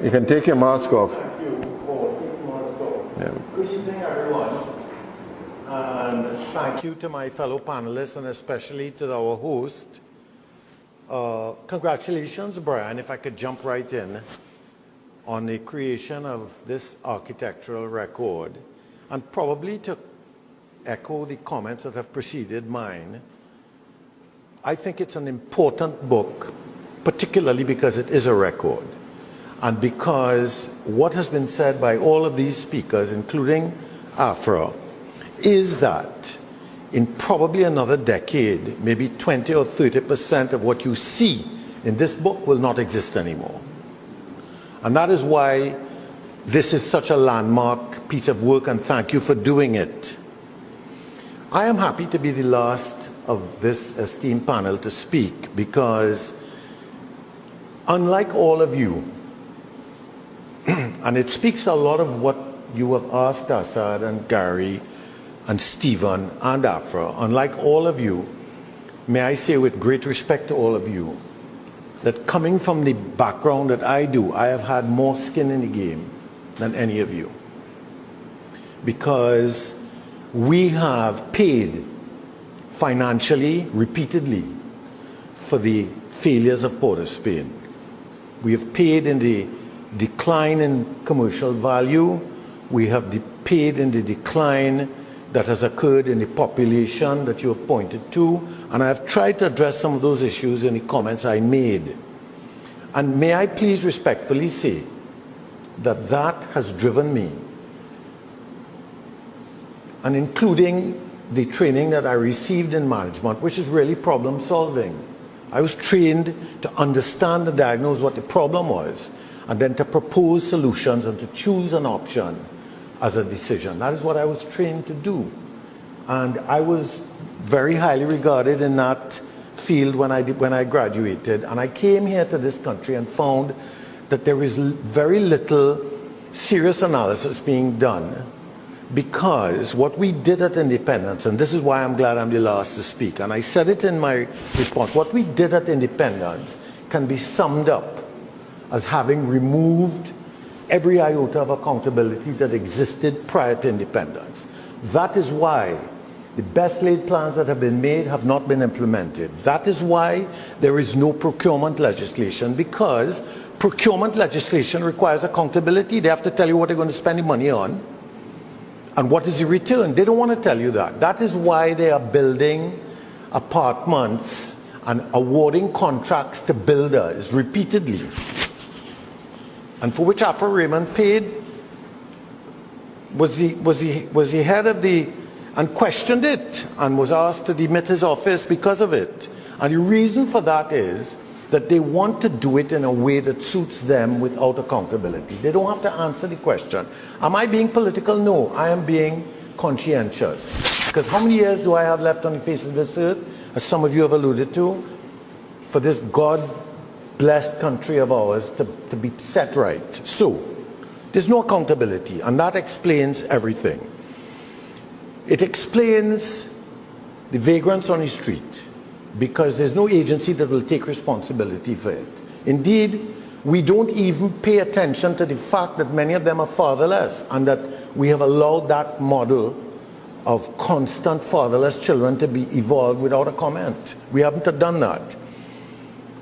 You can take your mask off. Thank you for taking my mask off. Yeah. Good evening, everyone. And thank you to my fellow panelists and especially to our host. Congratulations, Brian, if I could jump right in on the creation of this architectural record, and probably to echo the comments that have preceded mine. I think it's an important book, particularly because it is a record, and because what has been said by all of these speakers, including Afra, is that in probably another decade, maybe 20 or 30% of what you see in this book will not exist anymore. And that is why this is such a landmark piece of work, and thank you for doing it. I am happy to be the last of this esteemed panel to speak because, unlike all of you, and it speaks a lot of what you have asked Assad and Gary and Stephen and Afra, unlike all of you, may I say with great respect to all of you, that coming from the background that I do, I have had more skin in the game than any of you. Because we have paid financially, repeatedly, for the failures of Port of Spain. We have paid in the decline in commercial value. We have paid in the decline that has occurred in the population that you have pointed to. And I have tried to address some of those issues in the comments I made. And may I please respectfully say that that has driven me, and including the training that I received in management, which is really problem solving. I was trained to understand and diagnose what the problem was, and then to propose solutions and to choose an option as a decision. That is what I was trained to do. And I was very highly regarded in that field when I graduated. And I came here to this country and found that there is very little serious analysis being done, because what we did at independence, and this is why I'm glad I'm the last to speak, and I said it in my response, what we did at independence can be summed up as having removed every iota of accountability that existed prior to independence. That is why the best laid plans that have been made have not been implemented. That is why there is no procurement legislation, because procurement legislation requires accountability. They have to tell you what they're going to spend the money on and what is the return. They don't want to tell you that. That is why they are building apartments and awarding contracts to builders repeatedly, and for which Afra Raymond paid, was the head of the, and questioned it, and was asked to demit his office because of it. And the reason for that is that they want to do it in a way that suits them without accountability. They don't have to answer the question. Am I being political? No, I am being conscientious. Because how many years do I have left on the face of this earth, as some of you have alluded to, for this God-blessed country of ours to be set right? So, there's no accountability, and that explains everything. It explains the vagrants on the street, because there's no agency that will take responsibility for it. Indeed, we don't even pay attention to the fact that many of them are fatherless, and that we have allowed that model of constant fatherless children to be evolved without a comment. We haven't done that.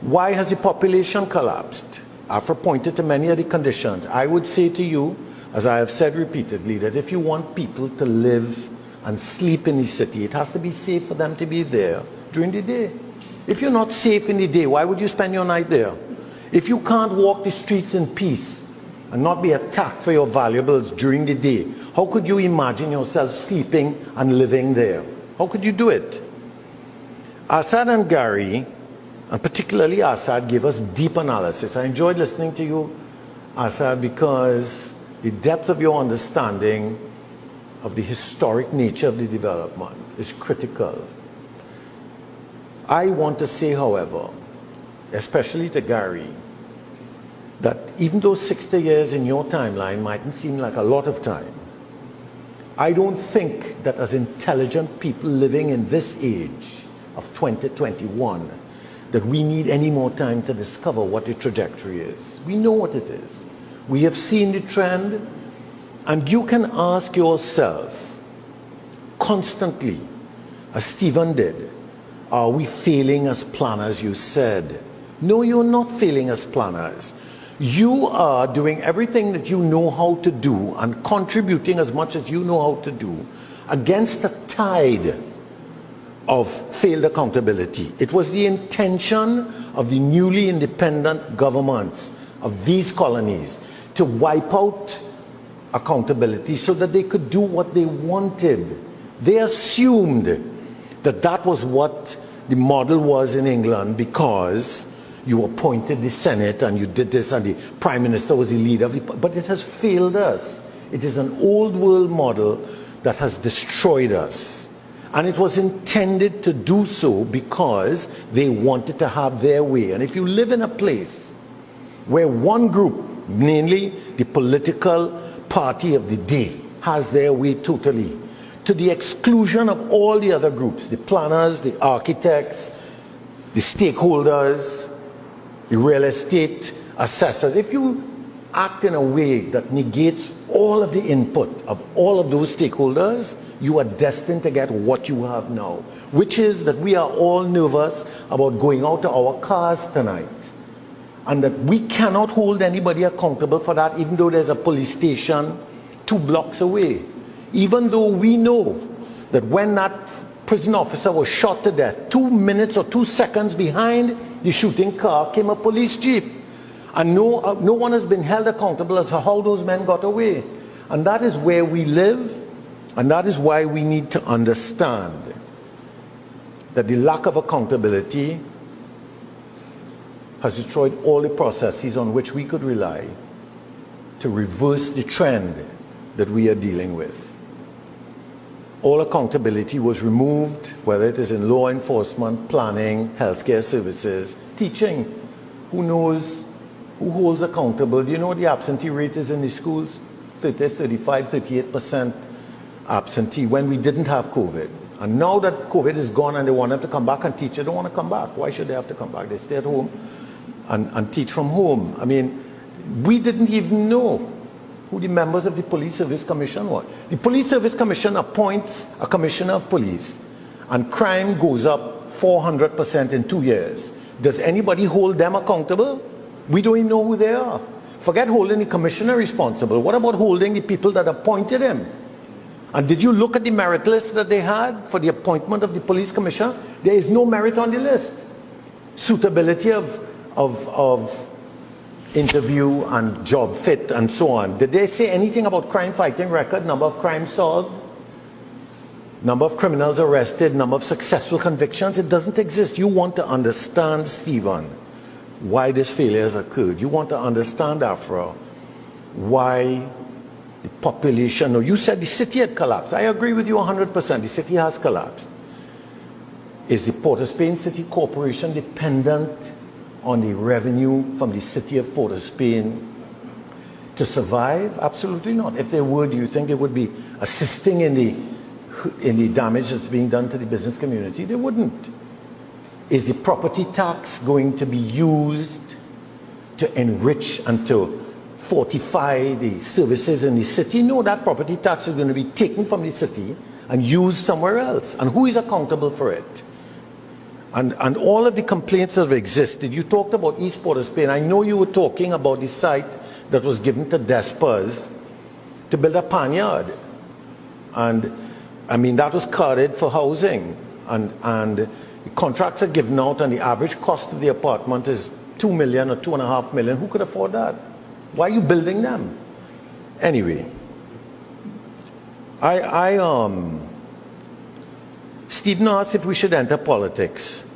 Why has the population collapsed? Afra pointed to many of the conditions. I would say to you, as I have said repeatedly, that if you want people to live and sleep in the city, it has to be safe for them to be there during the day. If you're not safe in the day, why would you spend your night there? If you can't walk the streets in peace and not be attacked for your valuables during the day, how could you imagine yourself sleeping and living there? How could you do it? Assad and Gary, and particularly Assad, gave us deep analysis. I enjoyed listening to you, Assad, because the depth of your understanding of the historic nature of the development is critical. I want to say, however, especially to Gary, that even though 60 years in your timeline mightn't seem like a lot of time, I don't think that as intelligent people living in this age of 2021, that we need any more time to discover what the trajectory is. We know what it is. We have seen the trend, and you can ask yourself constantly, as Stephen did, are we failing as planners, you said? No, you're not failing as planners. You are doing everything that you know how to do and contributing as much as you know how to do against the tide of failed accountability. It was the intention of the newly independent governments of these colonies to wipe out accountability so that they could do what they wanted. They assumed that that was what the model was in England because you appointed the Senate and you did this and the Prime Minister was the leader of the, but it has failed us. It is an old world model that has destroyed us. And it was intended to do so because they wanted to have their way. And if you live in a place where one group, mainly the political party of the day, has their way totally, to the exclusion of all the other groups, the planners, the architects, the stakeholders, the real estate assessors, if you act in a way that negates all of the input of all of those stakeholders, you are destined to get what you have now, which is that we are all nervous about going out to our cars tonight, and that we cannot hold anybody accountable for that, even though there's a police station 2 blocks away. Even though we know that when that prison officer was shot to death, 2 minutes or 2 seconds behind the shooting car came a police jeep. And no one has been held accountable as to how those men got away. And that is where we live, and that is why we need to understand that the lack of accountability has destroyed all the processes on which we could rely to reverse the trend that we are dealing with. All accountability was removed, whether it is in law enforcement, planning, healthcare services, teaching. Who knows who holds accountable? Do you know what the absentee rate is in the schools? 30, 35, 38% absentee when we didn't have COVID. And now that COVID is gone and they want them to come back and teach, they don't want to come back. Why should they have to come back? They stay at home and teach from home. I mean, we didn't even know who the members of the Police Service Commission were. The Police Service Commission appoints a commissioner of police, and crime goes up 400% in 2 years. Does anybody hold them accountable? We don't even know who they are. Forget holding the commissioner responsible. What about holding the people that appointed him? And did you look at the merit list that they had for the appointment of the police commissioner? There is no merit on the list. Suitability of interview and job fit and so on. Did they say anything about crime fighting record, number of crimes solved, number of criminals arrested, number of successful convictions? It doesn't exist. You want to understand, Stephen, why this failure has occurred. You want to understand, Afra, why the population, no, you said the city had collapsed. I agree with you 100%. The city has collapsed. Is the Port of Spain City Corporation dependent on the revenue from the city of Port of Spain to survive? Absolutely not. If they were, do you think they would be assisting in the damage that's being done to the business community? They wouldn't. Is the property tax going to be used to enrich and to fortify the services in the city? No, that property tax is going to be taken from the city and used somewhere else. And who is accountable for it? And all of the complaints that have existed, you talked about East Port of Spain. I know you were talking about the site that was given to Despas to build a panyard. And I mean, that was carted for housing. And the contracts are given out and the average cost of the apartment is 2 million or 2.5 million. Who could afford that? Why are you building them? Anyway, Stephen asked if we should enter politics.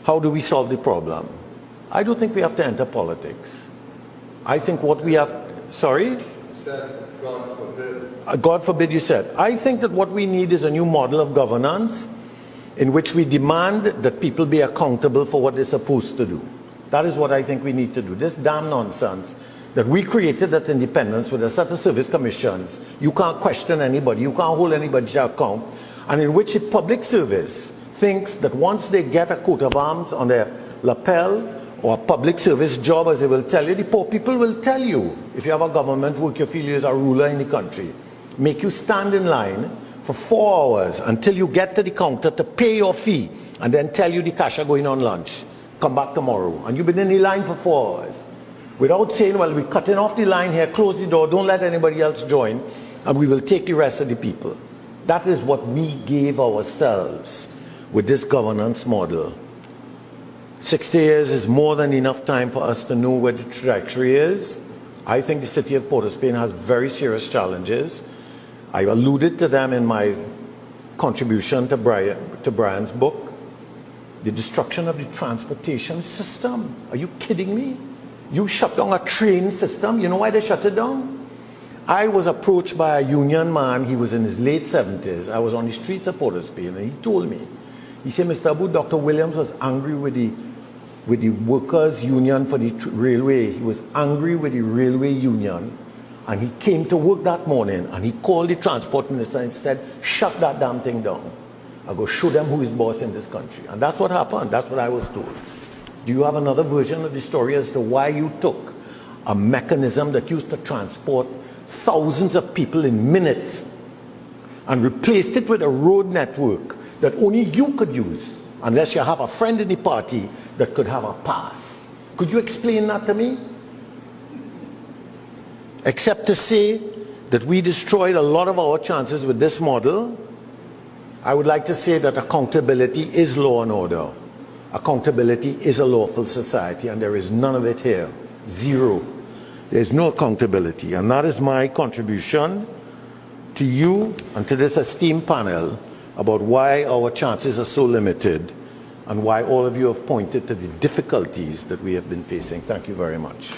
How do we solve the problem? I don't think we have to enter politics. I think what we have... Sorry? You said, God forbid. God forbid, you said. I think that what we need is a new model of governance in which we demand that people be accountable for what they're supposed to do. That is what I think we need to do. This damn nonsense that we created at independence with a set of service commissions. You can't question anybody. You can't hold anybody to account. And in which a public service thinks that once they get a coat of arms on their lapel or a public service job, as they will tell you. The poor people will tell you, if you have a government work, you feel you're a ruler in the country, make you stand in line for 4 hours until you get to the counter to pay your fee, and then tell you the cashier going on lunch, come back tomorrow. And you've been in the line for 4 hours. Without saying, well, we're cutting off the line here, close the door, don't let anybody else join, and we will take the rest of the people. That is what we gave ourselves with this governance model. 60 years is more than enough time for us to know where the trajectory is. I think the city of Port of Spain has very serious challenges. I alluded to them in my contribution to Brian's book. The destruction of the transportation system. Are you kidding me? You shut down a train system. You know why they shut it down? I was approached by a union man. He was in his late 70s. I was on the streets of Port of Spain, and he told me, he said, Mr. Aboud, Dr. Williams was angry with the workers' union for the railway. He was angry with the railway union, and he came to work that morning, and he called the transport minister and said, shut that damn thing down. I'll go show them who is boss in this country. And that's what happened. That's what I was told. Do you have another version of the story as to why you took a mechanism that used to transport thousands of people in minutes and replaced it with a road network that only you could use, unless you have a friend in the party that could have a pass? Could you explain that to me? Except to say that we destroyed a lot of our chances with this model, I would like to say that accountability is law and order. Accountability is a lawful society, and there is none of it here. Zero. There is no accountability, and that is my contribution to you and to this esteemed panel about why our chances are so limited and why all of you have pointed to the difficulties that we have been facing. Thank you very much.